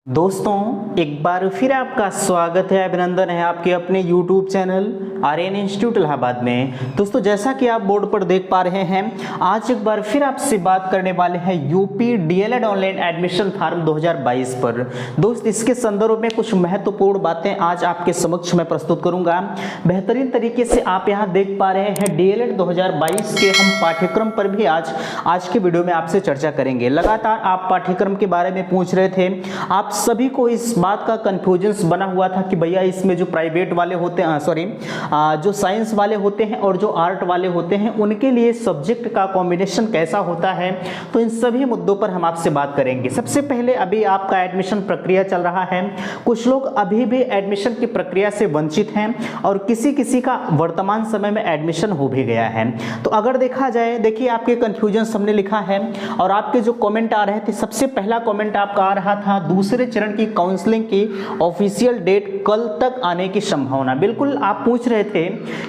दोस्तों एक बार फिर आपका स्वागत है, अभिनंदन है आपके अपने YouTube channel Aryan Institute Allahabad में। दोस्तों जैसा कि आप बोर्ड पर देख पा रहे हैं, आज एक बार फिर आपसे बात करने वाले हैं UP DElEd online admission form 2022 पर। दोस्त इसके संदर्भ में कुछ महत्वपूर्ण बातें आज आपके समक्ष मैं प्रस्तुत करूंगा। बेहतरीन तरीके से आप यहां देख पा रहे हैं डीएलएड 2022 के हम पाठ्यक्रम पर भी आज के वीडियो में आपसे चर्चा करेंगे। लगातार आप पाठ्यक्रम के बारे में पूछ रहे थे, आप सभी को इस बात का कंफ्यूजन बना हुआ था कि भैया इसमें जो प्राइवेट वाले होते हैं जो साइंस वाले होते हैं और जो आर्ट वाले होते हैं उनके लिए सब्जेक्ट का कॉम्बिनेशन कैसा होता है। तो इन सभी मुद्दों पर हम आपसे बात करेंगे। सबसे पहले अभी आपका एडमिशन प्रक्रिया चल रहा है, कुछ लोग अभी भी एडमिशन की प्रक्रिया से वंचित हैं और किसी का वर्तमान समय में एडमिशन हो भी गया है। तो अगर देखा जाए, देखिए आपके कंफ्यूजन हमने लिखा है और आपके जो कमेंट आ रहे थे, सबसे पहला कमेंट आपका आ रहा था दूसरे चरण की काउंसलिंग की ऑफिशियल डेट कल तक आने की संभावना। बिल्कुल आप पूछ रहे थे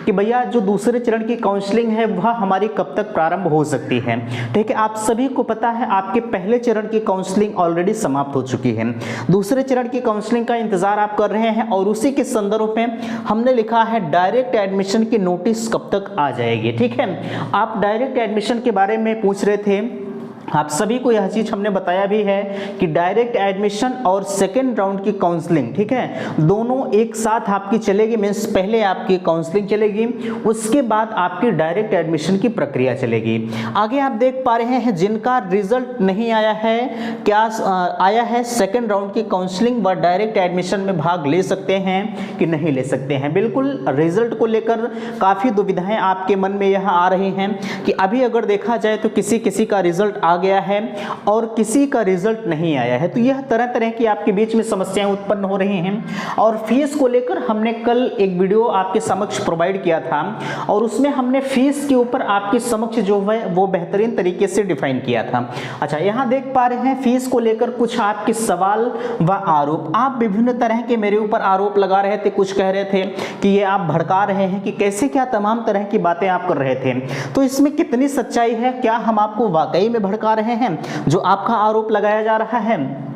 कि भैया जो दूसरे चरण की काउंसलिंग है वह हमारी कब तक प्रारंभ हो सकती है। ठीक है, आप सभी को पता है आपके पहले चरण की काउंसलिंग ऑलरेडी समाप्त हो चुकी है। दूसरे चरण की काउंसलिंग का इंतजार आप कर रहे हैं और उसी के संदर्भ में हमने लिखा है डायरेक्ट एडमिशन की नोटिस कब तक आ जाएगी। ठीक है, आप डायरेक्ट एडमिशन के बारे में पूछ रहे थे, आप सभी को यह चीज हमने बताया भी है कि डायरेक्ट एडमिशन और सेकेंड राउंड की काउंसलिंग, ठीक है, दोनों एक साथ आपकी चलेगी। मींस पहले आपकी काउंसलिंग चलेगी, उसके बाद आपकी डायरेक्ट एडमिशन की प्रक्रिया चलेगी। आगे आप देख पा रहे हैं जिनका रिजल्ट नहीं आया है, क्या आया है सेकेंड राउंड की काउंसलिंग व डायरेक्ट एडमिशन में भाग ले सकते हैं कि नहीं ले सकते हैं। बिल्कुल रिजल्ट को लेकर काफी दुविधाएं आपके मन में यह आ रही हैं कि अभी अगर देखा जाए तो किसी का रिजल्ट आ गया है और किसी का रिजल्ट नहीं आया है। तो यह तरह तरह की आपके बीच में समस्याएं उत्पन्न हो रही हैं। और फीस को लेकर हमने कल एक वीडियो आपके समक्ष प्रोवाइड किया था और उसमें हमने फीस के ऊपर आपके समक्ष जो है वो बेहतरीन तरीके से डिफाइन किया था। अच्छा, यहां देख पा रहे हैं फीस को लेकर कुछ आपके सवाल व आरोप, आप विभिन्न तरह के मेरे ऊपर आरोप लगा रहे थे। कुछ कह रहे थे कि ये आप भड़का रहे हैं कि कैसे क्या तमाम तरह की बातें आप कर रहे थे। तो इसमें कितनी सच्चाई है, क्या हम आपको वाकई में भड़का रहे हैं जो आपका आरोप लगाया जा रहा है।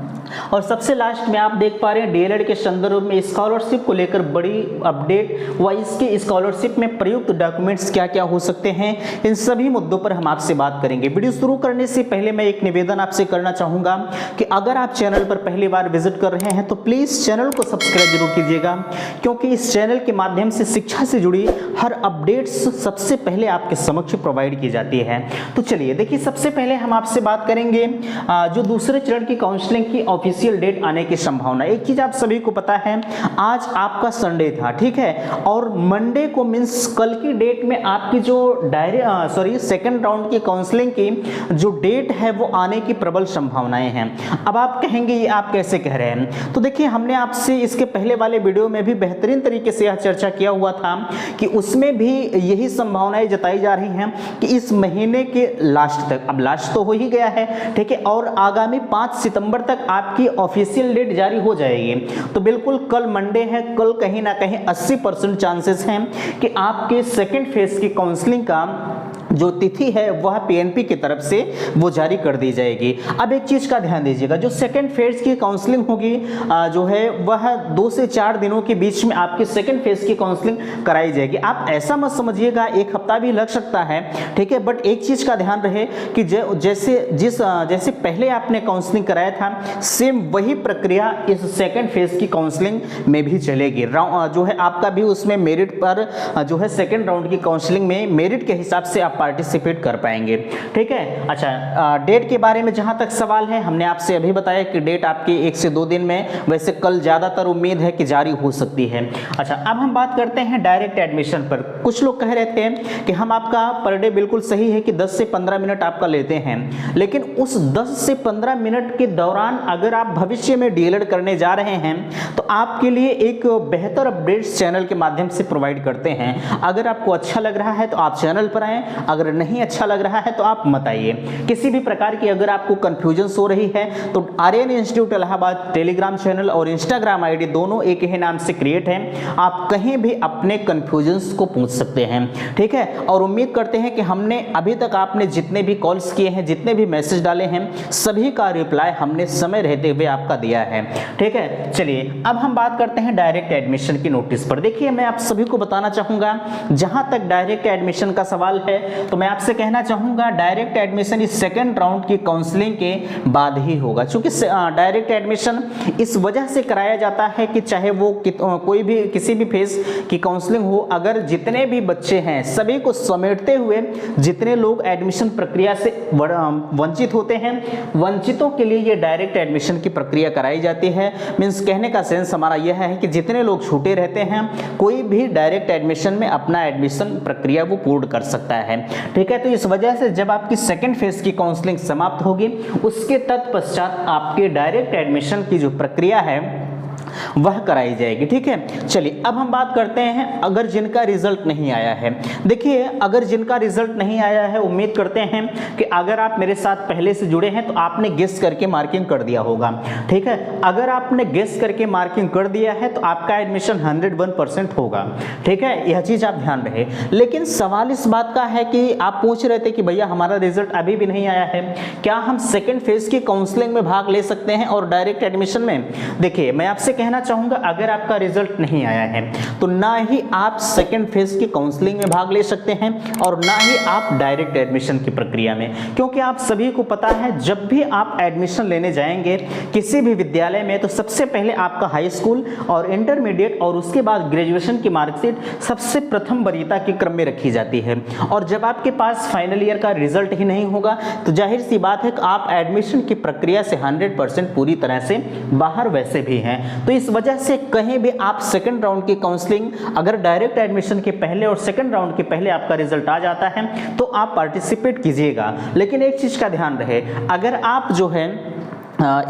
और सबसे लास्ट में आप देख पा रहे हैं डीएलएड के संदर्भ में स्कॉलरशिप को लेकर बड़ी अपडेट व इसके स्कॉलरशिप में प्रयुक्त डॉक्यूमेंट्स क्या क्या हो सकते हैं, इन सभी मुद्दों पर हम आपसे बात करेंगे। वीडियो शुरू करने से पहले मैं एक निवेदन आपसे करना चाहूंगा कि अगर आप चैनल पर पहली बार विजिट कर रहे हैं तो प्लीज चैनल को सब्सक्राइब जरूर कीजिएगा, क्योंकि इस चैनल के माध्यम से शिक्षा से जुड़ी हर अपडेट्स सबसे पहले आपके समक्ष प्रोवाइड की जाती है। तो चलिए देखिए, सबसे पहले हम आपसे बात करेंगे जो दूसरे चरण की काउंसलिंग की ऑफिशियल डेट आने की संभावना। एक चीज आप सभी को पता है, आज आपका संडे था, ठीक है, और मंडे को मींस कल की डेट में आपकी जो सेकंड राउंड की काउंसलिंग की जो डेट है वो आने की प्रबल संभावनाएं हैं। अब आप कहेंगे ये आप कैसे कह रहे हैं, तो देखिए हमने आपसे इसके पहले वाले वीडियो में भी बेहतरीन तरीके से यह चर्चा किया हुआ था कि उसमें भी यही संभावनाएं जताई जा रही हैं कि इस महीने के लास्ट तक, अब लास्ट तो हो ही गया है, ठीक है, और आगामी 5 सितंबर तक आपकी ऑफिशियल डेट जारी हो जाएगी। तो बिल्कुल कल मंडे है, कल कहीं ना कहीं 80% चांसेस हैं कि आपके सेकंड फेज की काउंसलिंग का जो तिथि है वह पीएनपी की तरफ से वो जारी कर दी जाएगी। अब एक चीज का ध्यान दीजिएगा, जो सेकंड फेज की काउंसलिंग होगी जो है वह 2 से 4 दिनों के बीच में आपकी सेकंड फेज की काउंसलिंग कराई जाएगी। आप ऐसा मत समझिएगा 1 हफ्ता भी लग सकता है, ठीक है, बट एक चीज का ध्यान रहे कि जैसे पहले आपने काउंसलिंग कराया था, सेम वही प्रक्रिया इस सेकंड फेज की काउंसलिंग में भी चलेगी। जो है आपका भी उसमें मेरिट पर जो है सेकंड राउंड की काउंसलिंग में मेरिट के हिसाब से आप पार्टिसिपेट कर पाएंगे, ठीक है। अच्छा, डेट के बारे में जहां तक सवाल है, हमने आपसे अभी बताया कि डेट आपकी 1 से 2 दिन में, वैसे कल ज्यादातर उम्मीद है कि जारी हो सकती है। अच्छा, अब हम बात करते हैं डायरेक्ट एडमिशन पर। कुछ लोग कह रहे थे कि हम आपका पर डे, बिल्कुल सही है कि 10 से 15 मिनट आपका लेते हैं, लेकिन उस 10 से 15 मिनट के दौरान अगर आप भविष्य में डीएलएड करने जा रहे हैं तो आपके लिए एक बेहतर अपडेट्स चैनल के माध्यम से प्रोवाइड करते हैं। अगर आपको अच्छा लग रहा है तो आप चैनल पर आएं, अगर नहीं अच्छा लग रहा है तो आप मत आइए। किसी भी प्रकार की अगर आपको कंफ्यूजन हो रही है तो Aryan Institute Allahabad Telegram channel और इंस्टाग्राम आईडी दोनों एक ही नाम से क्रिएट है। आप कहीं भी अपने कंफ्यूजन्स को पूछ सकते हैं, ठीक है। और उम्मीद करते हैं कि हमने अभी तक आपने जितने भी कॉल्स किए हैं, जितने भी मैसेज डाले हैं, सभी का रिप्लाई हमने समय रहते हुए आपका दिया है, ठीक है। चलिए अब हम बात करते हैं डायरेक्ट एडमिशन की नोटिस पर। देखिए मैं आप सभी को बताना चाहूंगा, जहां तक डायरेक्ट एडमिशन का सवाल है तो मैं आपसे कहना चाहूंगा डायरेक्ट एडमिशन इस सेकंड राउंड की काउंसलिंग के बाद ही होगा। क्योंकि डायरेक्ट एडमिशन इस वजह से कराया जाता है कि चाहे वो कोई भी किसी भी फेज की काउंसलिंग हो, अगर जितने भी बच्चे हैं सभी को समेटते हुए जितने लोग एडमिशन प्रक्रिया से वंचित होते हैं, वंचितों के लिए ये डायरेक्ट एडमिशन की प्रक्रिया कराई जाती है। मींस कहने का सेंस हमारा यह है कि जितने लोग छूटे रहते हैं कोई भी डायरेक्ट एडमिशन में अपना एडमिशन प्रक्रिया वो पूर्ण कर सकता है, ठीक है। तो इस वजह से जब आपकी सेकंड फेज की काउंसलिंग समाप्त होगी उसके तत्पश्चात आपके डायरेक्ट एडमिशन की जो प्रक्रिया है वह कराई जाएगी, ठीक है। चलिए अब हम बात करते हैं अगर जिनका रिजल्ट नहीं आया है। देखिए अगर जिनका रिजल्ट नहीं आया है, उम्मीद करते हैं कि अगर आप मेरे साथ पहले से जुड़े हैं तो आपने गेस करके मार्किंग कर दिया होगा, ठीक है। अगर आपने गेस करके मार्किंग कर दिया है तो आपका एडमिशन 101% होगा, ठीक है। यह चीज आप ध्यान रहे। लेकिन सवाल इस बात का है कि आप पूछ रहे थे कि भैया हमारा रिजल्ट अभी भी नहीं आया है, क्या हम सेकेंड फेज की काउंसलिंग में भाग ले सकते हैं और डायरेक्ट एडमिशन में? देखिए मैं आपसे कहना चाहूंगा अगर आपका रिजल्ट नहीं आया है तो ना ही आप सेकंड फेज की काउंसलिंग में भाग ले सकते हैं और ना ही आप डायरेक्ट एडमिशन की प्रक्रिया में। क्योंकि आप सभी को पता है जब भी आप एडमिशन लेने जाएंगे किसी भी विद्यालय में तो सबसे पहले आपका हाई स्कूल और इंटरमीडिएट और उसके बाद ग्रेजुएशन की मार्कशीट सबसे प्रथम वरीयता के क्रम में रखी जाती है। और जब आपके पास फाइनल ईयर का रिजल्ट ही नहीं होगा तो जाहिर सी बात है कि आप एडमिशन की प्रक्रिया से 100% पूरी तरह से बाहर वैसे भी हैं। तो इस वजह से कहीं भी आप सेकंड राउंड की काउंसलिंग अगर डायरेक्ट एडमिशन के पहले और सेकंड राउंड के पहले आपका रिजल्ट आ जाता है तो आप पार्टिसिपेट कीजिएगा। लेकिन एक चीज का ध्यान रहे, अगर आप जो है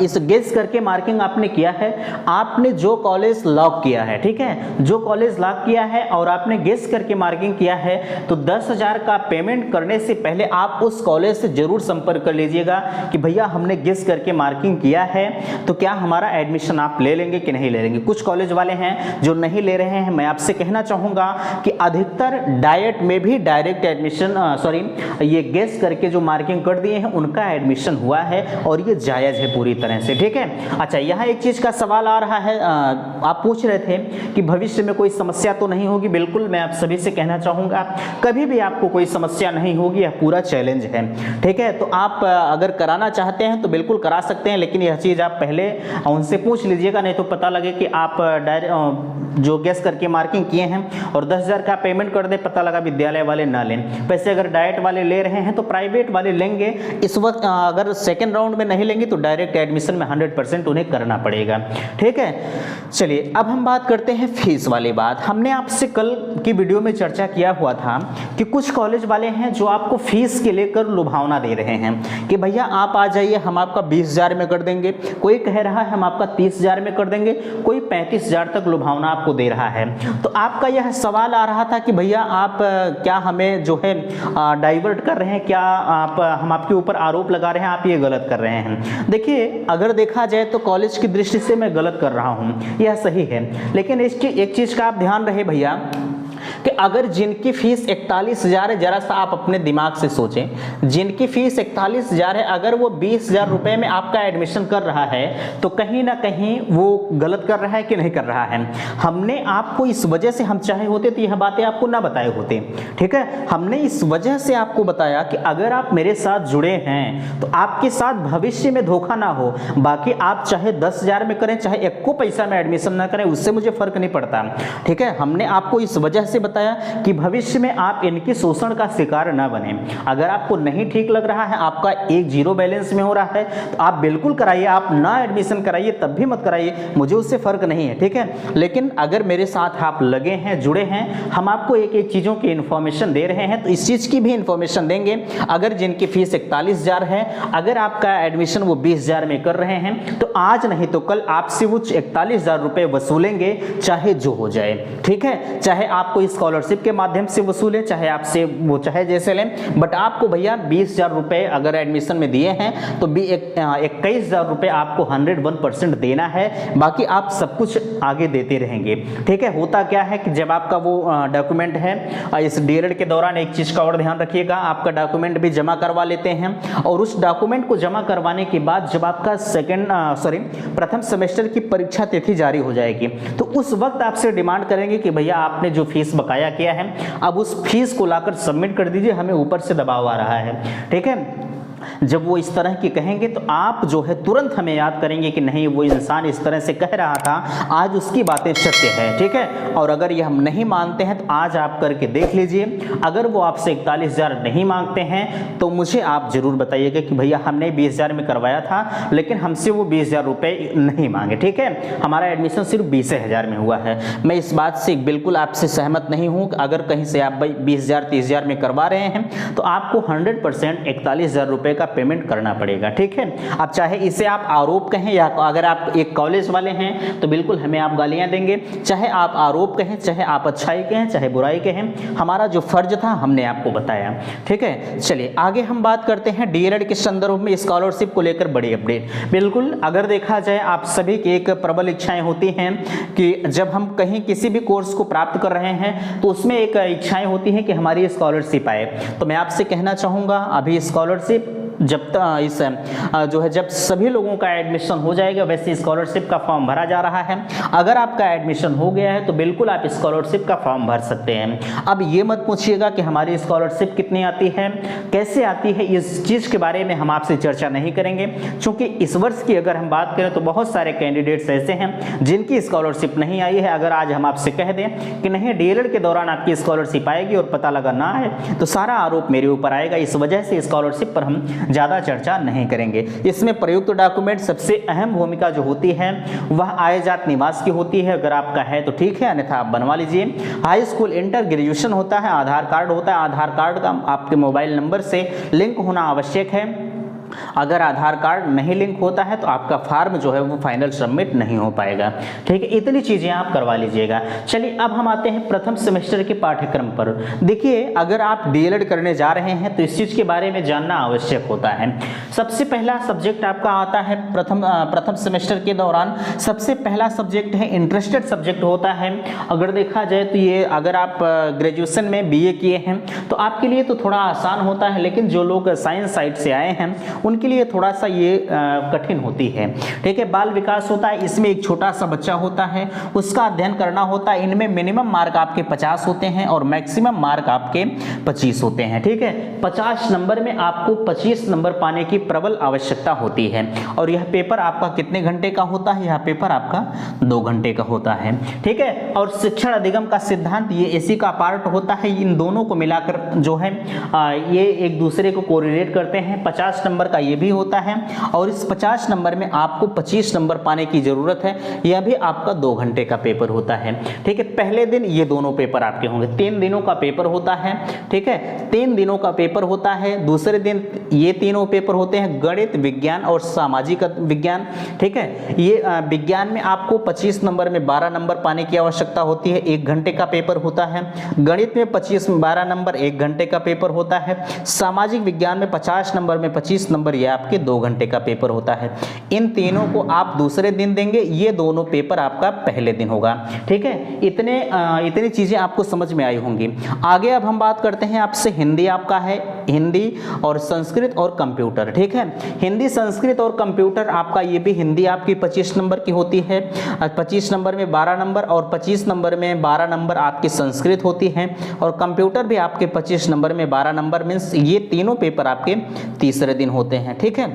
इस गेस करके मार्किंग आपने किया है, आपने जो कॉलेज लॉक किया है, ठीक है, जो कॉलेज लॉक किया है और आपने गेस करके मार्किंग किया है तो 10,000 का पेमेंट करने से पहले आप उस कॉलेज से जरूर संपर्क कर लीजिएगा कि भैया हमने गेस करके मार्किंग किया है तो क्या हमारा एडमिशन आप ले लेंगे कि नहीं ले लेंगे। कुछ कॉलेज वाले हैं जो नहीं ले रहे हैं। मैं आपसे कहना चाहूँगा कि अधिकतर डाइट में भी डायरेक्ट एडमिशन ये गेस करके जो मार्किंग कर दिए हैं उनका एडमिशन हुआ है और ये जायज़ है पूरी तरह से, ठीक है। अच्छा यहाँ एक चीज का सवाल आ रहा है, आप पूछ रहे थे कि भविष्य में कोई समस्या तो नहीं होगी। बिल्कुल मैं आप सभी से कहना चाहूंगा कभी भी आपको कोई समस्या नहीं होगी, यह पूरा चैलेंज है, ठीक है। तो आप अगर कराना चाहते हैं तो बिल्कुल करा सकते हैं, लेकिन यह चीज आप पहले उनसे पूछ लीजिएगा, नहीं तो पता लगे कि आप डायरेक्ट जो गेस करके मार्किंग किए हैं और 10,000 का पेमेंट कर दे, पता लगा विद्यालय वाले ना लें। वैसे अगर डाइट वाले ले रहे हैं तो प्राइवेट वाले लेंगे। इस वक्त अगर सेकेंड राउंड में नहीं लेंगे तो डायरेक्ट एडमिशन में 100% उन्हें करना पड़ेगा, ठीक है। चलिए अब हम बात करते हैं फीस वाली बात। हमने आपसे कल की वीडियो में चर्चा किया हुआ था कि कुछ कॉलेज वाले हैं जो आपको फीस के लेकर लुभावना दे रहे हैं कि भैया आप आ जाइए हम आपका 20,000 में कर देंगे, कोई कह रहा है हम आपका 30,000 में कर देंगे, कोई 35,000 तक लुभावना आपको दे रहा है। तो आपका यह सवाल आ रहा था कि भैया आप क्या हमें जो है डाइवर्ट कर रहे हैं, क्या हम आपके ऊपर आरोप लगा रहे हैं, आप ये गलत कर रहे हैं। देखिए अगर देखा जाए तो कॉलेज की दृष्टि से मैं गलत कर रहा हूं, यह सही है। लेकिन इसकी एक चीज का आप ध्यान रहे भैया कि अगर जिनकी फीस 41,000 है, जरा सा आप अपने दिमाग से सोचें, जिनकी फीस 41,000 है अगर वो 20,000 रुपए में आपका एडमिशन कर रहा है तो कहीं ना कहीं वो गलत कर रहा है कि नहीं कर रहा है। हमने आपको इस वजह से, हम चाहे होते तो यह बातें आपको ना बताए होते, ठीक है। हमने इस वजह से आपको बताया कि अगर आप मेरे साथ जुड़े हैं तो आपके साथ भविष्य में धोखा ना हो। बाकी आप चाहे 10,000 में करें, चाहे 1 पैसा में एडमिशन ना करें, उससे मुझे फर्क नहीं पड़ता, ठीक है। हमने आपको इस वजह से बताया कि भविष्य में आप इनके शोषण का शिकार ना बने। अगर आपको नहीं ठीक लग रहा है, आपका एक जीरो बैलेंस में हो रहा है तो आप बिल्कुल कराइए, आप ना एडमिशन कराइए तब भी मत कराइए, मुझे उससे फर्क नहीं है, ठीक है। लेकिन अगर मेरे साथ आप लगे हैं, जुड़े हैं, हम आपको एक एक चीजों की इंफॉर्मेशन दे रहे हैं तो इस चीज की भी इंफॉर्मेशन देंगे। अगर जिनकी फीस 41,000 है, अगर आपका एडमिशन वो 20,000 में कर रहे हैं तो आज नहीं तो कल आपसे वो 41,000 रुपए वसूलेंगे, चाहे जो हो जाए, ठीक है। चाहे आपको इस स्कॉलरशिप के माध्यम से वसूले, चाहे आपसे वो चाहे जैसे लें, बट आपको भैया 20,000 रुपये अगर एडमिशन में दिए हैं तो 21,000 रुपये आपको 101% देना है, बाकी आप सब कुछ आगे देते रहेंगे। ठीक है, होता क्या है कि जब आपका वो डॉक्यूमेंट है, इस डीएलएड के दौरान एक चीज़ का और ध्यान रखिएगा, आपका डॉक्यूमेंट भी जमा करवा लेते हैं और उस डॉक्यूमेंट को जमा करवाने के बाद जब आपका प्रथम सेमेस्टर की परीक्षा तिथि जारी हो जाएगी तो उस वक्त आपसे डिमांड करेंगे कि भैया आपने जो फीस बकाया किया है अब उस फीस को लाकर सबमिट कर दीजिए, हमें ऊपर से दबाव आ रहा है। ठीक है, जब वो इस तरह की कहेंगे तो आप जो है तुरंत हमें याद करेंगे कि नहीं वो इंसान इस तरह से कह रहा था, आज उसकी बातें सत्य है। ठीक है, और अगर ये हम नहीं मानते हैं तो आज आप करके देख लीजिए, अगर वो आपसे 41,000 नहीं मांगते हैं तो मुझे आप जरूर बताइएगा कि भैया हमने 20,000 में करवाया था लेकिन हमसे वो 20,000 रुपये नहीं मांगे। ठीक है, हमारा एडमिशन सिर्फ 20,000 में हुआ है। मैं इस बात से बिल्कुल आपसे सहमत नहीं हूँ। अगर कहीं से आप भाई 20,000 30,000 में करवा रहे हैं तो आपको 100% 41,000 रुपये का पेमेंट करना पड़ेगा। ठीक है, अब चाहे इसे आप आरोप कहें या अगर आप एक कॉलेज वाले हैं तो बिल्कुल हमें आप गालियां देंगे, चाहे आप आरोप कहें, चाहे आप अच्छाई कहें, चाहे बुराई कहें, हमारा जो फर्ज था हमने आपको बताया। ठीक है, चलिए आगे हम बात करते हैं डीएलएड के संदर्भ में स्कॉलरशिप को लेकर बड़ी अपडेट। बिल्कुल, अगर देखा जाए आप सभी की एक प्रबल इच्छाएं होती हैं कि जब हम कहीं किसी भी कोर्स को प्राप्त कर रहे हैं तो उसमें एक इच्छाएं होती हैं कि हमारी स्कॉलरशिप आए। तो मैं आपसे कहना चाहूँगा अभी स्कॉलरशिप जब सभी लोगों का एडमिशन हो जाएगा वैसे स्कॉलरशिप का फॉर्म भरा जा रहा है। अगर आपका एडमिशन हो गया है तो बिल्कुल आप स्कॉलरशिप का फॉर्म भर सकते हैं। अब ये मत पूछिएगा कि हमारी स्कॉलरशिप कितनी आती है, कैसे आती है, इस चीज़ के बारे में हम आपसे चर्चा नहीं करेंगे, क्योंकि इस वर्ष की अगर हम बात करें तो बहुत सारे कैंडिडेट्स ऐसे हैं जिनकी स्कॉलरशिप नहीं आई है। अगर आज हम आपसे कह दें कि नहीं डीएलएड के दौरान आपकी स्कॉलरशिप आएगी और पता लगा ना है तो सारा आरोप मेरे ऊपर आएगा। इस वजह से स्कॉलरशिप पर हम ज़्यादा चर्चा नहीं करेंगे। इसमें प्रयुक्त डॉक्यूमेंट सबसे अहम भूमिका जो होती है वह आय जात निवास की होती है। अगर आपका है तो ठीक है, अन्यथा आप बनवा लीजिए। हाई स्कूल इंटर ग्रेजुएशन होता है, आधार कार्ड होता है, आधार कार्ड का आपके मोबाइल नंबर से लिंक होना आवश्यक है। अगर आधार कार्ड नहीं लिंक होता है तो आपका फार्म जो है वो फाइनल सबमिट नहीं हो पाएगा। ठीक है, इतनी चीज़ें आप करवा लीजिएगा। चलिए अब हम आते हैं प्रथम सेमेस्टर के पाठ्यक्रम पर। देखिए, अगर आप डीएलएड करने जा रहे हैं तो इस चीज़ के बारे में जानना आवश्यक होता है। सबसे पहला सब्जेक्ट आपका आता है प्रथम सेमेस्टर के दौरान सबसे पहला सब्जेक्ट है इंटरेस्टेड सब्जेक्ट होता है। अगर देखा जाए तो ये अगर आप ग्रेजुएशन में बीए किए हैं तो आपके लिए तो थोड़ा आसान होता है, लेकिन जो लोग साइंस साइड से आए हैं उनके लिए थोड़ा सा ये कठिन होती है। ठीक है, बाल विकास होता है, इसमें एक छोटा सा बच्चा होता है, उसका अध्ययन करना होता है। इनमें मिनिमम मार्क आपके 50 होते हैं और मैक्सिमम मार्क आपके 25 होते हैं। ठीक है, 50 नंबर में आपको 25 नंबर पाने की प्रबल आवश्यकता होती है। और यह पेपर आपका कितने घंटे का होता है? यह पेपर आपका 2 घंटे का होता है। ठीक है, और शिक्षण अधिगम का सिद्धांत ये इसी का पार्ट होता है। इन दोनों को मिलाकर जो है ये एक दूसरे को कोरिलेट करते हैं। 50 नंबर का ये भी होता है और इस 50 नंबर में आपको 25 नंबर पाने की जरूरत है। यह भी आपका 2 घंटे का पेपर होता है। ठीक है, पहले दिन ये दोनों पेपर आपके होंगे। 3 दिनों का पेपर होता है। ठीक है, 3 दिनों का पेपर होता है। दूसरे दिन ये तीनों पेपर होते हैं गणित, विज्ञान और सामाजिक विज्ञान। ठीक है, ये विज्ञान में आपको 25 नंबर में 12 नंबर पाने की आवश्यकता होती है, 1 घंटे का पेपर होता है। गणित में 12 नंबर 1 घंटे का पेपर होता है। सामाजिक विज्ञान में 50 नंबर में 25 नंबर ये आपके 2 घंटे का पेपर होता है। इन तीनों को आप दूसरे दिन देंगे, ये दोनों पेपर आपका पहले दिन होगा। ठीक है, इतनी चीजें आपको समझ में आई होंगी। आगे अब हम बात करते हैं आपसे हिंदी आपका है, हिंदी और संस्कृत और कंप्यूटर। ठीक है, हिंदी, संस्कृत और कंप्यूटर आपका ये भी हिंदी आपकी 25 नंबर की होती है। 25 नंबर में 12 नंबर और 25 नंबर में 12 नंबर आपकी संस्कृत होती है और कंप्यूटर भी आपके 25 नंबर में 12 नंबर मीन्स ये तीनों पेपर आपके तीसरे दिन होते हैं। ठीक है,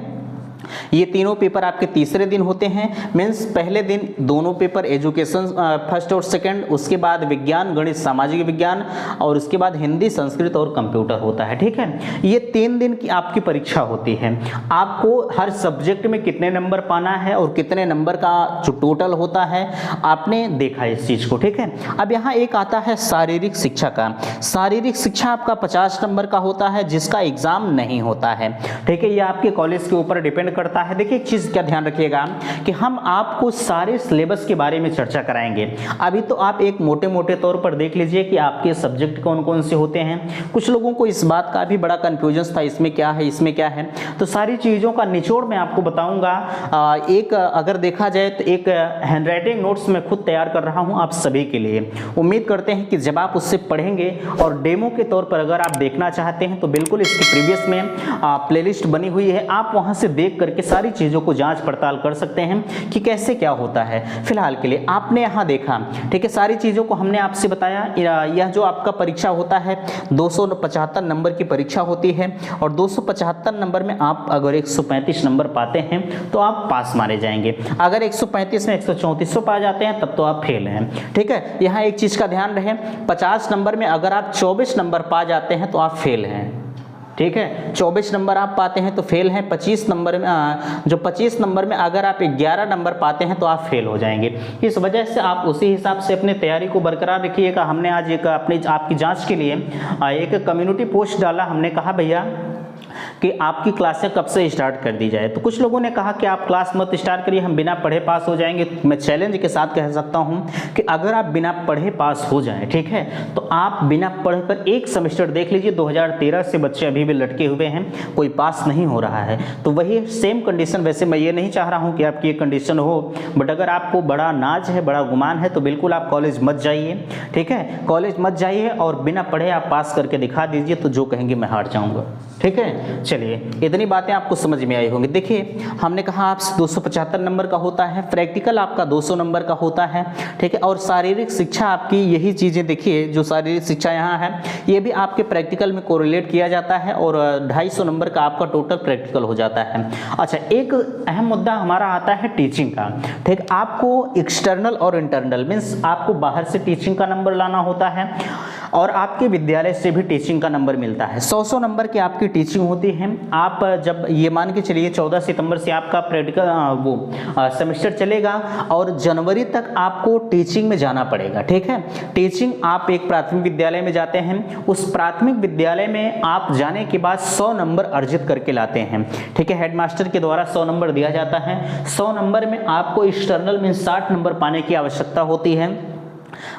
ये तीनों पेपर आपके तीसरे दिन होते हैं। मीन्स पहले दिन दोनों पेपर एजुकेशन फर्स्ट और सेकंड, उसके बाद विज्ञान, गणित, सामाजिक विज्ञान और उसके बाद हिंदी, संस्कृत और कंप्यूटर होता है। ठीक है, ये 3 दिन की आपकी परीक्षा होती है। आपको हर सब्जेक्ट में कितने नंबर पाना है और कितने नंबर का जो टोटल होता है आपने देखा इस चीज को। ठीक है, अब यहाँ एक आता है शारीरिक शिक्षा का। शारीरिक शिक्षा आपका 50 नंबर का होता है जिसका एग्जाम नहीं होता है। ठीक है, ये आपके कॉलेज के ऊपर डिपेंड करता पड़ता है। देखिए एक चीज़ का ध्यान रखिएगा कि हम आपको सारे सिलेबस के बारे में चर्चा कराएंगे। अभी तो आप एक मोटे मोटे तौर पर देख लीजिए कि आपके सब्जेक्ट कौन कौन से होते हैं। कुछ लोगों को इस बात का भी बड़ा कन्फ्यूजन था, इसमें क्या है इसमें क्या है, तो सारी चीज़ों का निचोड़ मैं आपको बताऊंगा। एक अगर देखा जाए तो एक हैंडराइटिंग नोट्स मैं खुद तैयार कर रहा हूं आप सभी के लिए। उम्मीद करते हैं कि जब आप उससे पढ़ेंगे और डेमो के तौर पर अगर आप देखना चाहते हैं तो बिल्कुल इसकी प्रीवियस में प्लेलिस्ट बनी हुई है, आप वहां से देख करके सारी चीज़ों को जांच पड़ताल कर सकते हैं कि कैसे क्या होता है। फिलहाल के लिए आपने यहाँ देखा, ठीक है, सारी चीज़ों को हमने आपसे बताया। यह जो आपका परीक्षा होता है 275 नंबर की परीक्षा होती है और 275 नंबर में आप अगर 135 नंबर पाते हैं तो आप पास माने जाएंगे। अगर 135 में 134 पा जाते हैं तब तो आप फेल हैं। ठीक है, यहाँ एक चीज़ का ध्यान रहे, 50 नंबर में अगर आप 24 नंबर पा जाते हैं तो आप फेल हैं। ठीक है, 24 नंबर आप पाते हैं तो फेल हैं। 25 नंबर में जो 25 नंबर में अगर आप 11 नंबर पाते हैं तो आप फेल हो जाएंगे। इस वजह से आप उसी हिसाब से अपनी तैयारी को बरकरार रखिएगा। हमने आज एक आपकी जांच के लिए एक कम्युनिटी पोस्ट डाला। हमने कहा भैया कि आपकी क्लासें कब से स्टार्ट कर दी जाए, तो कुछ लोगों ने कहा कि आप क्लास मत स्टार्ट करिए, हम बिना पढ़े पास हो जाएंगे। मैं चैलेंज के साथ कह सकता हूं कि अगर आप बिना पढ़े पास हो जाएं, ठीक है, तो आप बिना पढ़कर एक सेमेस्टर देख लीजिए। 2013 से बच्चे अभी भी लटके हुए हैं, कोई पास नहीं हो रहा है। तो वही सेम कंडीशन, वैसे मैं ये नहीं चाह रहा हूँ कि आपकी एक कंडीशन हो, बट अगर आपको बड़ा नाज है, बड़ा गुमान है, तो बिल्कुल आप कॉलेज मत जाइए। ठीक है, कॉलेज मत जाइए और बिना पढ़े आप पास करके दिखा दीजिए, तो जो कहेंगे मैं हार जाऊँगा। ठीक है, चलिए इतनी बातें आपको समझ में आई होंगी। देखिए हमने कहा आपसे 275 नंबर का होता है, प्रैक्टिकल आपका 200 नंबर का होता है। ठीक है, और शारीरिक शिक्षा आपकी यही चीज़ें, देखिए जो शारीरिक शिक्षा यहाँ है ये भी आपके प्रैक्टिकल में कोरिलेट किया जाता है और 250 नंबर का आपका टोटल प्रैक्टिकल हो जाता है। अच्छा, एक अहम मुद्दा हमारा आता है टीचिंग का। ठीक, आपको एक्सटर्नल और इंटरनल मीन्स आपको बाहर से टीचिंग का नंबर लाना होता है और आपके विद्यालय से भी टीचिंग का नंबर मिलता है। 100 नंबर की आपकी टीचिंग होती है। आप जब ये मान के चलिए 14 सितंबर से आपका प्रैक्टिकल सेमेस्टर चलेगा और जनवरी तक आपको टीचिंग में जाना पड़ेगा। ठीक है, टीचिंग आप एक प्राथमिक विद्यालय में जाते हैं, उस प्राथमिक विद्यालय में आप जाने के बाद 100 नंबर अर्जित करके लाते हैं। ठीक है, हेडमास्टर के द्वारा 100 नंबर दिया जाता है। 100 नंबर में आपको एक्सटर्नल में 60 नंबर पाने की आवश्यकता होती है।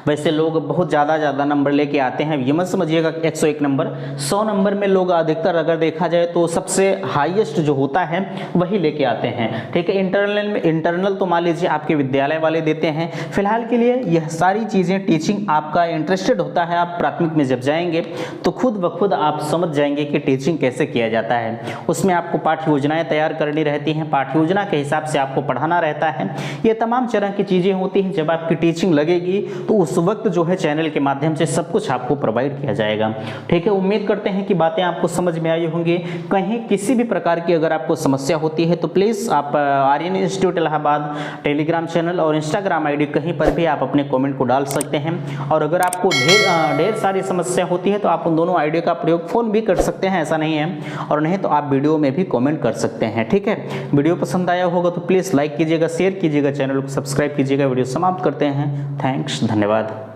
वैसे लोग बहुत ज़्यादा नंबर लेके आते हैं, ये मत समझिएगा 101 नंबर। 100 नंबर में लोग अधिकतर अगर देखा जाए तो सबसे हाईएस्ट जो होता है वही लेके आते हैं। ठीक है, इंटरनल तो मान लीजिए आपके विद्यालय वाले देते हैं। फिलहाल के लिए यह सारी चीज़ें टीचिंग आपका इंटरेस्टेड होता है, आप प्राथमिक में जब जाएंगे तो खुद ब खुद आप समझ जाएंगे कि टीचिंग कैसे किया जाता है। उसमें आपको पाठ्य योजनाएँ तैयार करनी रहती हैं, पाठ्य योजना के हिसाब से आपको पढ़ाना रहता है। ये तमाम तरह की चीज़ें होती हैं। जब आपकी टीचिंग लगेगी तो उस वक्त जो है चैनल के माध्यम से सब कुछ आपको प्रोवाइड किया जाएगा। ठीक है, उम्मीद करते हैं कि बातें आपको समझ में आई होंगी। कहीं किसी भी प्रकार की अगर आपको समस्या होती है तो प्लीज़ आप Aryan Institute Allahabad Telegram channel और इंस्टाग्राम आईडी कहीं पर भी आप अपने कमेंट को डाल सकते हैं। और अगर आपको ढेर सारी समस्या होती है तो आप उन दोनों आईडी का प्रयोग फ़ोन भी कर सकते हैं, ऐसा नहीं है, और नहीं तो आप वीडियो में भी कमेंट कर सकते हैं। ठीक है, वीडियो पसंद आया होगा तो प्लीज़ लाइक कीजिएगा, शेयर कीजिएगा, चैनल को सब्सक्राइब कीजिएगा। वीडियो समाप्त करते हैं। थैंक्स, धन्यवाद।